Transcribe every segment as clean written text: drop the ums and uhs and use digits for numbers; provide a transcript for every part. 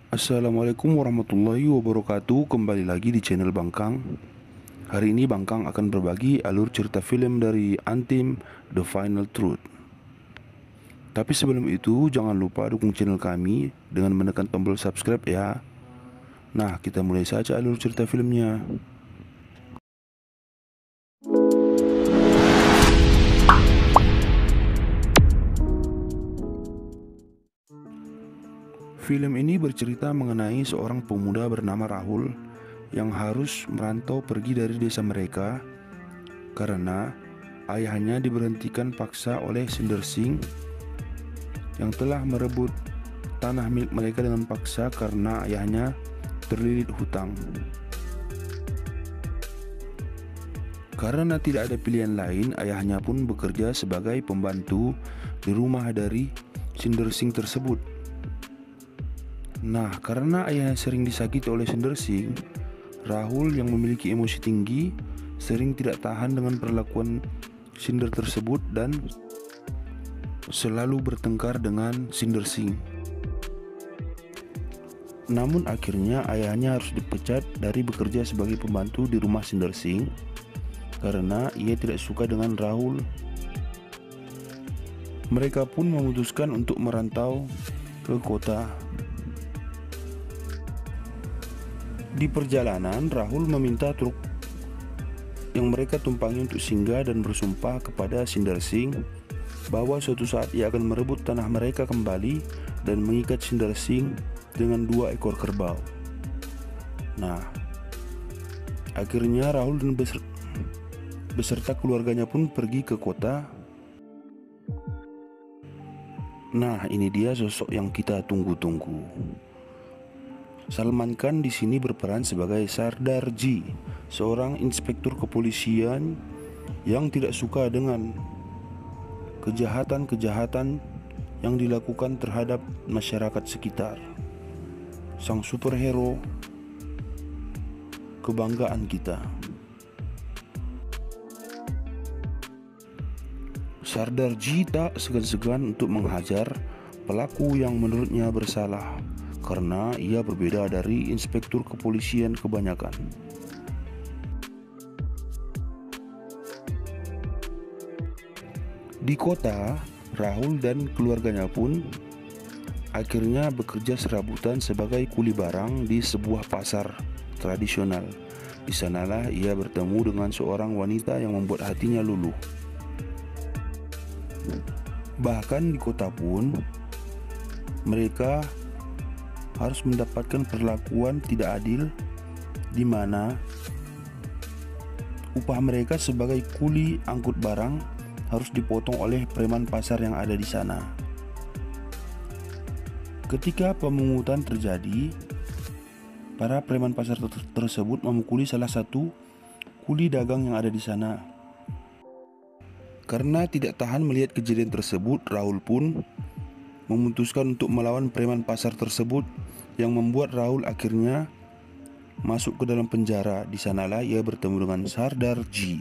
Assalamualaikum warahmatullahi wabarakatuh. Kembali lagi di channel Bangkang. Hari ini Bangkang akan berbagi alur cerita film dari Untamed The Final Truth. Tapi sebelum itu jangan lupa dukung channel kami dengan menekan tombol subscribe ya. Nah, kita mulai saja alur cerita filmnya. Film ini bercerita mengenai seorang pemuda bernama Rahul yang harus merantau pergi dari desa mereka karena ayahnya diberhentikan paksa oleh Sinder Singh yang telah merebut tanah milik mereka dengan paksa karena ayahnya terlilit hutang. Karena tidak ada pilihan lain, ayahnya pun bekerja sebagai pembantu di rumah dari Sinder Singh tersebut. Nah, karena ayahnya sering disakiti oleh Sinder Singh, Rahul yang memiliki emosi tinggi sering tidak tahan dengan perlakuan Sinder tersebut dan selalu bertengkar dengan Sinder Singh. Namun akhirnya ayahnya harus dipecat dari bekerja sebagai pembantu di rumah Sinder Singh karena ia tidak suka dengan Rahul. Mereka pun memutuskan untuk merantau ke kota. Di perjalanan, Rahul meminta truk yang mereka tumpangi untuk singgah dan bersumpah kepada Sinder Singh bahwa suatu saat ia akan merebut tanah mereka kembali dan mengikat Sinder Singh dengan 2 ekor kerbau. Nah, akhirnya Rahul dan beserta keluarganya pun pergi ke kota. Nah, ini dia sosok yang kita tunggu-tunggu. Salman Khan di sini berperan sebagai Sardar G, seorang inspektur kepolisian yang tidak suka dengan kejahatan-kejahatan yang dilakukan terhadap masyarakat sekitar. Sang superhero kebanggaan kita. Sardar G tak segan-segan untuk menghajar pelaku yang menurutnya bersalah karena ia berbeda dari inspektur kepolisian kebanyakan. Di kota, Rahul dan keluarganya pun akhirnya bekerja serabutan sebagai kuli barang di sebuah pasar tradisional. Di sanalah ia bertemu dengan seorang wanita yang membuat hatinya luluh. Bahkan di kota pun mereka harus mendapatkan perlakuan tidak adil di mana upah mereka sebagai kuli angkut barang harus dipotong oleh preman pasar yang ada di sana. Ketika pemungutan terjadi, para preman pasar tersebut memukuli salah satu kuli dagang yang ada di sana. Karena tidak tahan melihat kejadian tersebut, Rahul pun memutuskan untuk melawan preman pasar tersebut yang membuat Rahul akhirnya masuk ke dalam penjara. Di sanalah ia bertemu dengan Sardar G.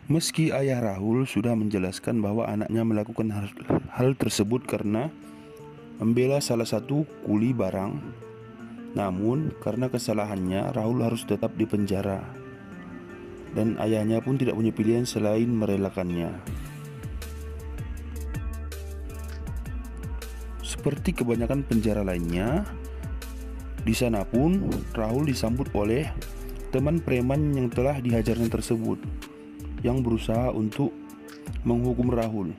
Meski ayah Rahul sudah menjelaskan bahwa anaknya melakukan hal tersebut karena membela salah satu kuli barang, namun karena kesalahannya Rahul harus tetap di penjara. Dan ayahnya pun tidak punya pilihan selain merelakannya. Seperti kebanyakan penjara lainnya, di sana pun Rahul disambut oleh teman preman yang telah dihajarnya tersebut, yang berusaha untuk menghukum Rahul.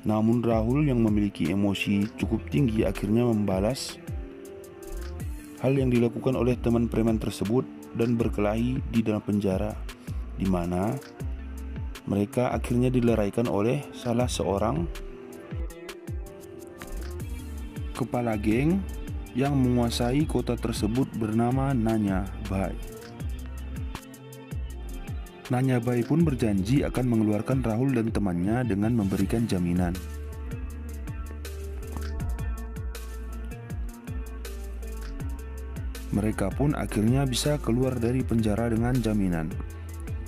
Namun Rahul yang memiliki emosi cukup tinggi akhirnya membalas hal yang dilakukan oleh teman preman tersebut dan berkelahi di dalam penjara, di mana mereka akhirnya dileraikan oleh salah seorang kepala geng yang menguasai kota tersebut bernama Nanya Bhai. Nanya Bhai pun berjanji akan mengeluarkan Rahul dan temannya dengan memberikan jaminan. Mereka pun akhirnya bisa keluar dari penjara dengan jaminan.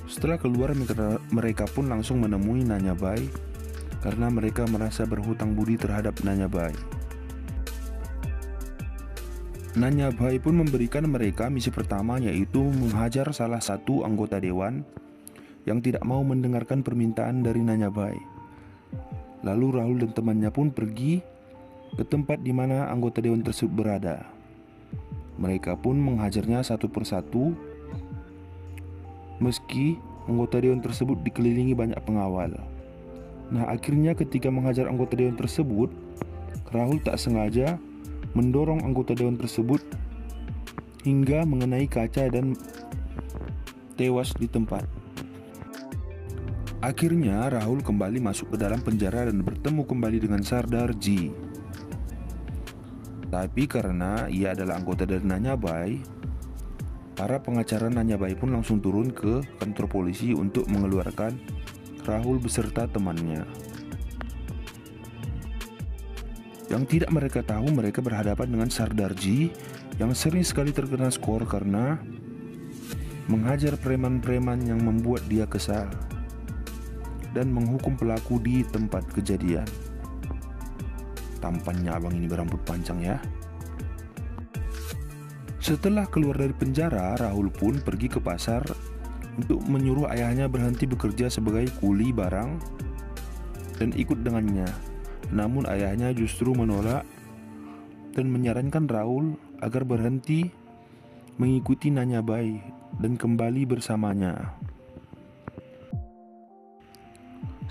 Setelah keluar, mereka pun langsung menemui Nanya Bhai karena mereka merasa berhutang budi terhadap Nanyabai. Nanyabai pun memberikan mereka misi pertama, yaitu menghajar salah satu anggota dewan yang tidak mau mendengarkan permintaan dari Nanyabai. Lalu Rahul dan temannya pun pergi ke tempat di mana anggota dewan tersebut berada. Mereka pun menghajarnya satu persatu, meski anggota dewan tersebut dikelilingi banyak pengawal. Nah, akhirnya ketika menghajar anggota dewan tersebut, Rahul tak sengaja mendorong anggota dewan tersebut hingga mengenai kaca dan tewas di tempat. Akhirnya Rahul kembali masuk ke dalam penjara dan bertemu kembali dengan Sardarji. Tapi karena ia adalah anggota dari Nanyabai, para pengacara Nanyabai pun langsung turun ke kantor polisi untuk mengeluarkan Rahul beserta temannya. Yang tidak mereka tahu, mereka berhadapan dengan Sardarji yang sering sekali terkena skor karena menghajar preman-preman yang membuat dia kesal dan menghukum pelaku di tempat kejadian. Tampannya abang ini berambut panjang ya. Setelah keluar dari penjara, Rahul pun pergi ke pasar untuk menyuruh ayahnya berhenti bekerja sebagai kuli barang dan ikut dengannya. Namun ayahnya justru menolak dan menyarankan Rahul agar berhenti mengikuti Nanyabai dan kembali bersamanya.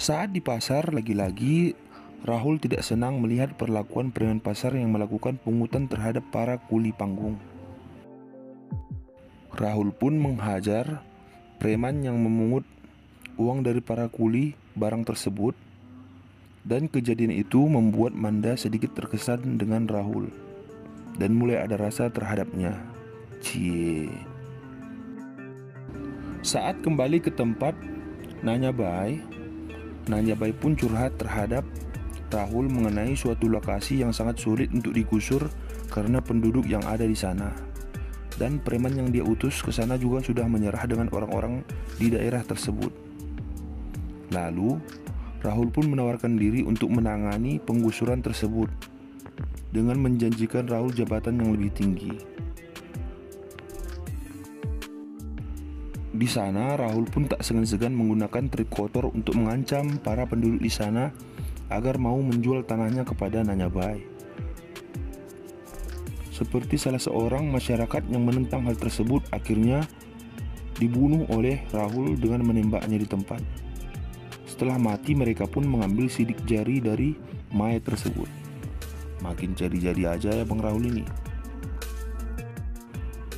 Saat di pasar, lagi-lagi Rahul tidak senang melihat perlakuan preman pasar yang melakukan pungutan terhadap para kuli panggung. Rahul pun menghajar preman yang memungut uang dari para kuli barang tersebut, dan kejadian itu membuat Manda sedikit terkesan dengan Rahul dan mulai ada rasa terhadapnya. Cie. Saat kembali ke tempat Nanyabai pun curhat terhadap Rahul mengenai suatu lokasi yang sangat sulit untuk digusur karena penduduk yang ada di sana. Dan preman yang dia utus ke sana juga sudah menyerah dengan orang-orang di daerah tersebut. Lalu Rahul pun menawarkan diri untuk menangani penggusuran tersebut dengan menjanjikan Rahul jabatan yang lebih tinggi. Di sana Rahul pun tak segan-segan menggunakan trik kotor untuk mengancam para penduduk di sana agar mau menjual tanahnya kepada Nanyabai. Seperti salah seorang masyarakat yang menentang hal tersebut akhirnya dibunuh oleh Rahul dengan menembaknya di tempat. Setelah mati, mereka pun mengambil sidik jari dari mayat tersebut. Makin jadi-jadi aja ya Bang Rahul ini.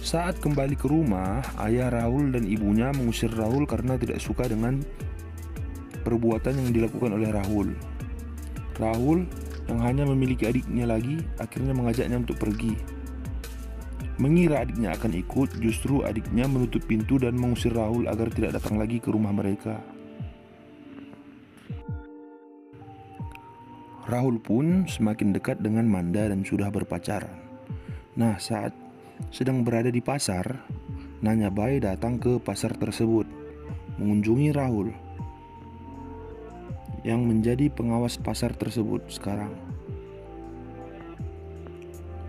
Saat kembali ke rumah, ayah Rahul dan ibunya mengusir Rahul karena tidak suka dengan perbuatan yang dilakukan oleh Rahul. Rahul yang hanya memiliki adiknya lagi akhirnya mengajaknya untuk pergi. Mengira adiknya akan ikut, justru adiknya menutup pintu dan mengusir Rahul agar tidak datang lagi ke rumah mereka. Rahul pun semakin dekat dengan Manda dan sudah berpacaran. Nah, saat sedang berada di pasar, Nanyabai datang ke pasar tersebut mengunjungi Rahul yang menjadi pengawas pasar tersebut sekarang.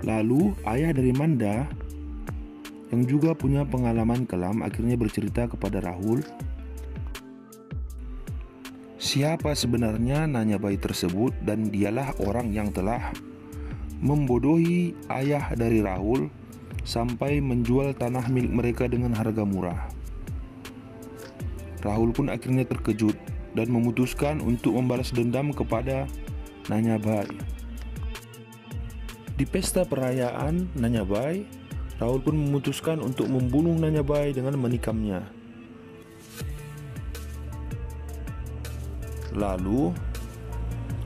Lalu ayah dari Manda yang juga punya pengalaman kelam akhirnya bercerita kepada Rahul siapa sebenarnya Nanyabai tersebut, dan dialah orang yang telah membodohi ayah dari Rahul sampai menjual tanah milik mereka dengan harga murah. Rahul pun akhirnya terkejut dan memutuskan untuk membalas dendam kepada Nanyabai. Di pesta perayaan Nanyabai, Rahul pun memutuskan untuk membunuh Nanyabai dengan menikamnya. Lalu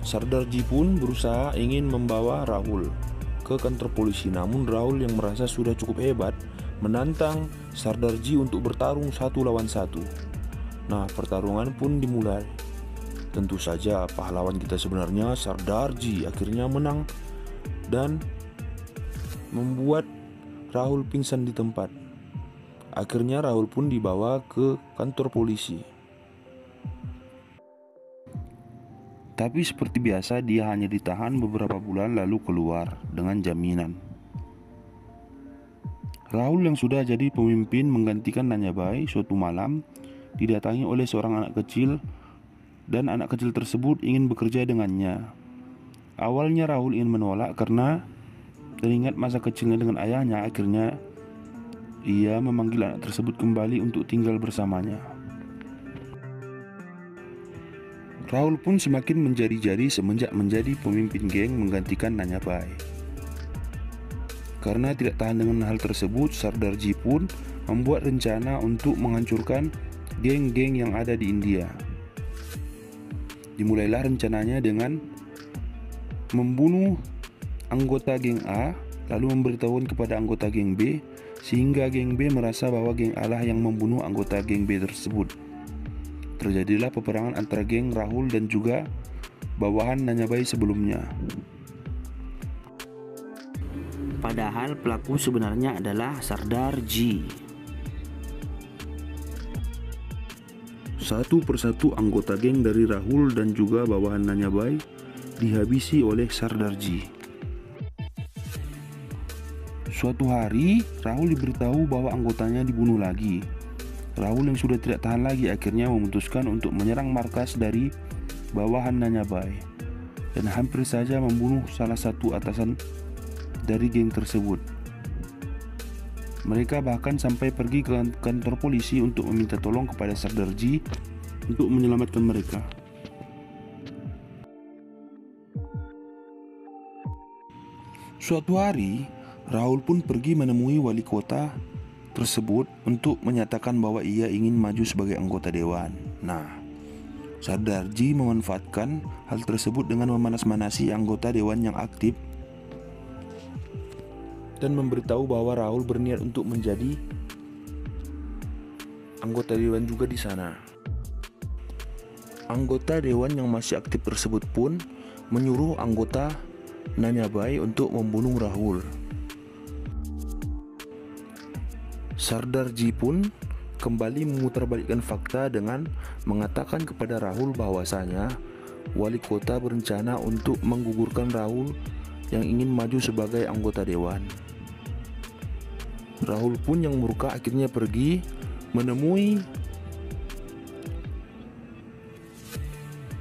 Sardarji pun berusaha ingin membawa Rahul ke kantor polisi, namun Rahul yang merasa sudah cukup hebat menantang Sardarji untuk bertarung 1 lawan 1. Nah, pertarungan pun dimulai. Tentu saja pahlawan kita sebenarnya Sardarji akhirnya menang dan membuat Rahul pingsan di tempat. Akhirnya Rahul pun dibawa ke kantor polisi. Tapi seperti biasa dia hanya ditahan beberapa bulan lalu keluar dengan jaminan. Rahul yang sudah jadi pemimpin menggantikan Nanyabai suatu malam didatangi oleh seorang anak kecil, dan anak kecil tersebut ingin bekerja dengannya. Awalnya Rahul ingin menolak karena teringat masa kecilnya dengan ayahnya. Akhirnya ia memanggil anak tersebut kembali untuk tinggal bersamanya. Rahul pun semakin menjadi-jadi semenjak menjadi pemimpin geng menggantikan Nanyabai. Karena tidak tahan dengan hal tersebut, Sardarji pun membuat rencana untuk menghancurkan geng-geng yang ada di India. Dimulailah rencananya dengan membunuh anggota geng A, lalu memberitahukan kepada anggota geng B, sehingga geng B merasa bahwa geng A lah yang membunuh anggota geng B tersebut. Terjadilah peperangan antara geng Rahul dan juga bawahan Nanyabai sebelumnya. Padahal pelaku sebenarnya adalah Sardarji. Satu persatu anggota geng dari Rahul dan juga bawahan Nanyabai dihabisi oleh Sardarji. Suatu hari, Rahul diberitahu bahwa anggotanya dibunuh lagi. Rahul yang sudah tidak tahan lagi akhirnya memutuskan untuk menyerang markas dari bawahan Nanyabai dan hampir saja membunuh salah satu atasan dari geng tersebut. Mereka bahkan sampai pergi ke kantor polisi untuk meminta tolong kepada Sardarji untuk menyelamatkan mereka. Suatu hari, Rahul pun pergi menemui wali kota tersebut untuk menyatakan bahwa ia ingin maju sebagai anggota dewan. Nah, Sardarji memanfaatkan hal tersebut dengan memanas-manasi anggota dewan yang aktif dan memberitahu bahwa Rahul berniat untuk menjadi anggota dewan juga di sana. Anggota dewan yang masih aktif tersebut pun menyuruh anggota Nanyabai untuk membunuh Rahul. Sardarji pun kembali memutarbalikkan fakta dengan mengatakan kepada Rahul bahwasanya wali kota berencana untuk menggugurkan Rahul yang ingin maju sebagai anggota dewan. Rahul pun yang murka akhirnya pergi menemui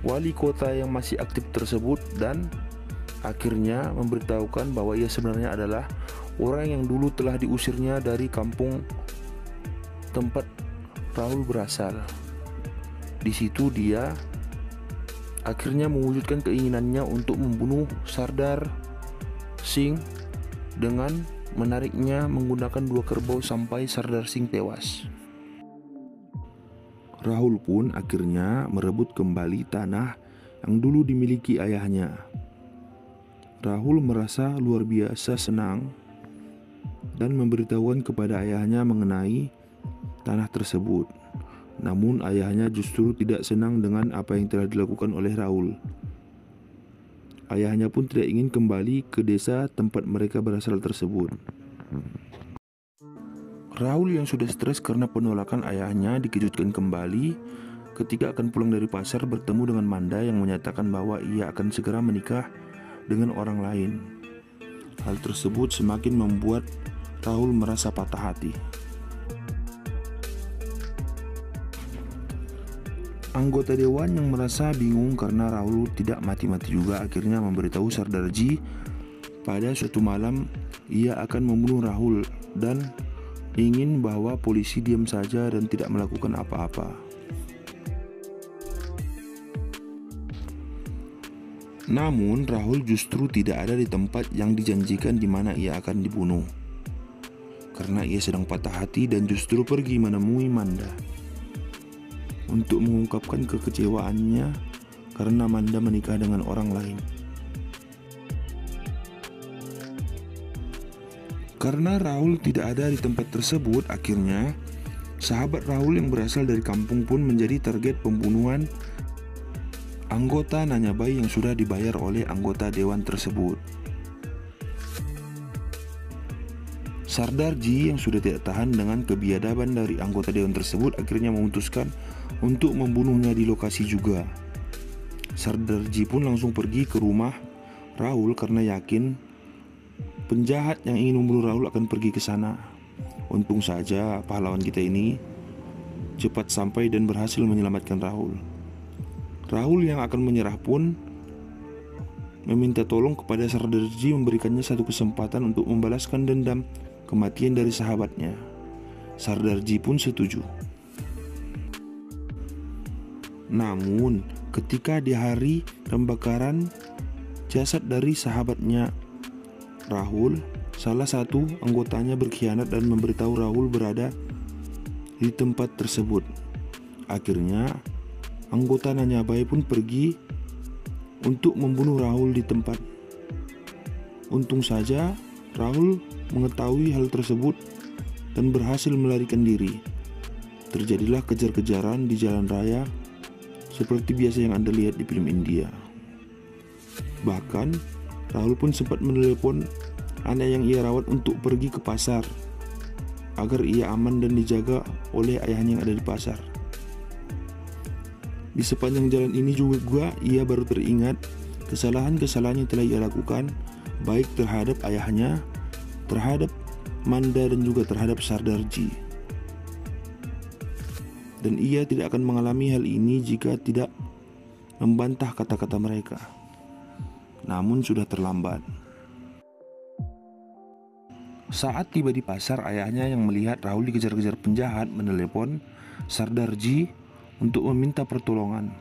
wali kota yang masih aktif tersebut dan akhirnya memberitahukan bahwa ia sebenarnya adalah orang yang dulu telah diusirnya dari kampung tempat Rahul berasal. Di situ dia akhirnya mewujudkan keinginannya untuk membunuh Sardar Singh dengan menariknya menggunakan 2 kerbau sampai Sardar Singh tewas. Rahul pun akhirnya merebut kembali tanah yang dulu dimiliki ayahnya. Rahul merasa luar biasa senang dan memberitahukan kepada ayahnya mengenai tanah tersebut. Namun ayahnya justru tidak senang dengan apa yang telah dilakukan oleh Rahul. Ayahnya pun tidak ingin kembali ke desa tempat mereka berasal tersebut. Rahul yang sudah stres karena penolakan ayahnya dikejutkan kembali ketika akan pulang dari pasar bertemu dengan Manda yang menyatakan bahwa ia akan segera menikah dengan orang lain. Hal tersebut semakin membuat Rahul merasa patah hati. Anggota dewan yang merasa bingung karena Rahul tidak mati-mati juga akhirnya memberitahu Sardarji pada suatu malam ia akan membunuh Rahul dan ingin bahwa polisi diam saja dan tidak melakukan apa-apa. Namun Rahul justru tidak ada di tempat yang dijanjikan di mana ia akan dibunuh. Karena ia sedang patah hati dan justru pergi menemui Manda untuk mengungkapkan kekecewaannya karena Manda menikah dengan orang lain. Karena Rahul tidak ada di tempat tersebut, akhirnya sahabat Rahul yang berasal dari kampung pun menjadi target pembunuhan anggota Nanyabai yang sudah dibayar oleh anggota dewan tersebut. Sardarji yang sudah tidak tahan dengan kebiadaban dari anggota dewan tersebut akhirnya memutuskan untuk membunuhnya di lokasi juga. Sardarji pun langsung pergi ke rumah Rahul karena yakin penjahat yang ingin membunuh Rahul akan pergi ke sana. Untung saja pahlawan kita ini cepat sampai dan berhasil menyelamatkan Rahul. Rahul yang akan menyerah pun meminta tolong kepada Sardarji memberikannya satu kesempatan untuk membalaskan dendam kematian dari sahabatnya. Sardarji pun setuju. Namun ketika di hari pembakaran jasad dari sahabatnya Rahul, salah satu anggotanya berkhianat dan memberitahu Rahul berada di tempat tersebut. Akhirnya anggota Nanyabai pun pergi untuk membunuh Rahul di tempat. Untung saja Rahul mengetahui hal tersebut dan berhasil melarikan diri. Terjadilah kejar-kejaran di jalan raya seperti biasa yang Anda lihat di film India. Bahkan Rahul pun sempat menelepon anak yang ia rawat untuk pergi ke pasar agar ia aman dan dijaga oleh ayahnya yang ada di pasar. Di sepanjang jalan ini juga ia baru teringat kesalahan-kesalahan yang telah ia lakukan, baik terhadap ayahnya, terhadap Manda dan juga terhadap Sardarji. Dan ia tidak akan mengalami hal ini jika tidak membantah kata-kata mereka. Namun sudah terlambat. Saat tiba di pasar, ayahnya yang melihat Rahul dikejar-kejar penjahat menelepon Sardarji untuk meminta pertolongan.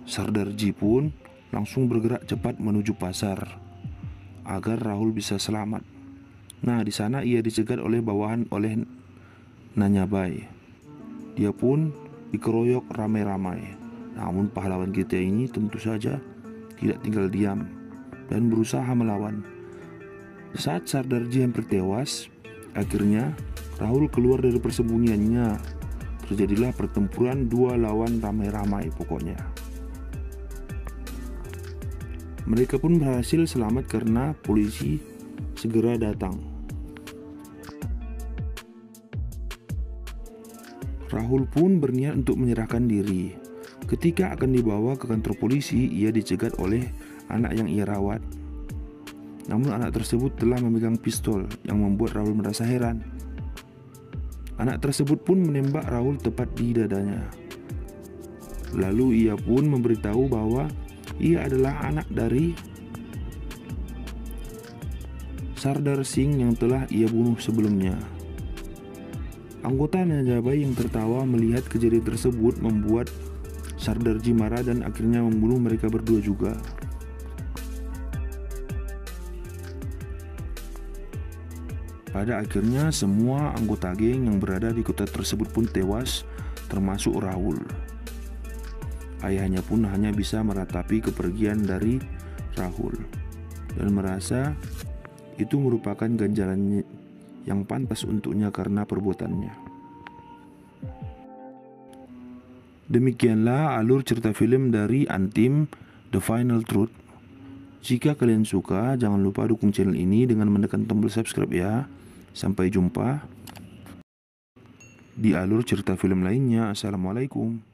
Sardarji pun langsung bergerak cepat menuju pasar agar Rahul bisa selamat. Nah, di sana ia dicegat oleh bawahan oleh Nanyabai. Dia pun dikeroyok ramai-ramai. Namun pahlawan kita ini tentu saja tidak tinggal diam dan berusaha melawan. Saat Sardarji hampir tewas, akhirnya Rahul keluar dari persembunyiannya. Terjadilah pertempuran dua lawan ramai-ramai pokoknya. Mereka pun berhasil selamat karena polisi segera datang. Rahul pun berniat untuk menyerahkan diri. Ketika akan dibawa ke kantor polisi, ia dicegat oleh anak yang ia rawat. Namun anak tersebut telah memegang pistol yang membuat Rahul merasa heran. Anak tersebut pun menembak Rahul tepat di dadanya. Lalu ia pun memberitahu bahwa ia adalah anak dari Sardar Singh yang telah ia bunuh sebelumnya. Anggota Nanyabai yang tertawa melihat kejadian tersebut membuat Sardarji marah dan akhirnya membunuh mereka berdua juga. Pada akhirnya semua anggota geng yang berada di kota tersebut pun tewas, termasuk Rahul. Ayahnya pun hanya bisa meratapi kepergian dari Rahul dan merasa itu merupakan ganjaran yang pantas untuknya karena perbuatannya. Demikianlah alur cerita film dari Antim, The Final Truth. Jika kalian suka, jangan lupa dukung channel ini dengan menekan tombol subscribe ya. Sampai jumpa di alur cerita film lainnya. Assalamualaikum.